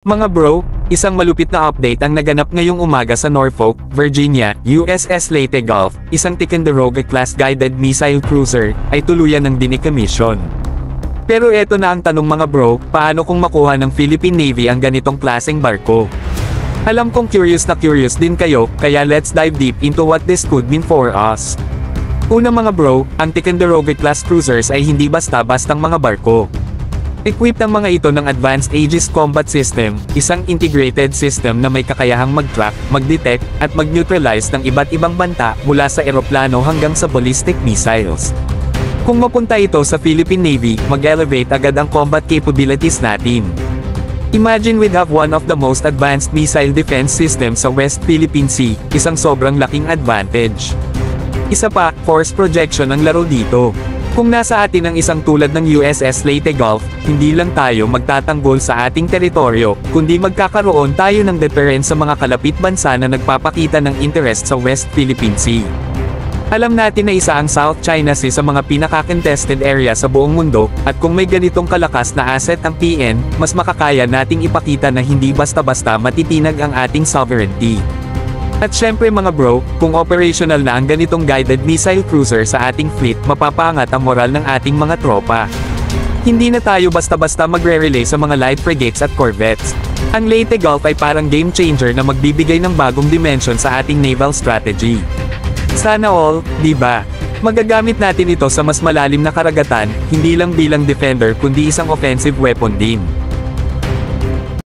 Mga bro, isang malupit na update ang naganap ngayong umaga sa Norfolk, Virginia, USS Leyte Gulf, isang Ticonderoga-class guided missile cruiser, ay tuluyan ng dinicommission. Pero eto na ang tanong mga bro, paano kung makuha ng Philippine Navy ang ganitong klaseng barko? Alam kong curious na curious din kayo, kaya let's dive deep into what this could mean for us. Una mga bro, ang Ticonderoga-class cruisers ay hindi basta-bastang mga barko. Equipped ang mga ito ng Advanced Aegis Combat System, isang integrated system na may kakayahang mag-track, mag-detect, at mag-neutralize ng iba't ibang banta mula sa eroplano hanggang sa ballistic missiles. Kung mapunta ito sa Philippine Navy, mag-elevate agad ang combat capabilities natin. Imagine we'd have one of the most advanced missile defense systems sa West Philippine Sea, isang sobrang laking advantage. Isa pa, force projection ang laro dito. Kung nasa atin ang isang tulad ng USS Leyte Gulf, hindi lang tayo magtatanggol sa ating teritoryo, kundi magkakaroon tayo ng deterrent sa mga kalapit bansa na nagpapakita ng interest sa West Philippine Sea. Alam natin na isa ang South China Sea sa mga pinaka-contested area sa buong mundo, at kung may ganitong kalakas na asset ang PN, mas makakaya nating ipakita na hindi basta-basta matitinag ang ating sovereignty. At syempre mga bro, kung operational na ang ganitong guided missile cruiser sa ating fleet, mapapaangat ang moral ng ating mga tropa. Hindi na tayo basta-basta magre-relay sa mga light frigates at corvettes. Ang Leyte Gulf ay parang game changer na magbibigay ng bagong dimension sa ating naval strategy. Sana all, di ba? Magagamit natin ito sa mas malalim na karagatan, hindi lang bilang defender kundi isang offensive weapon din.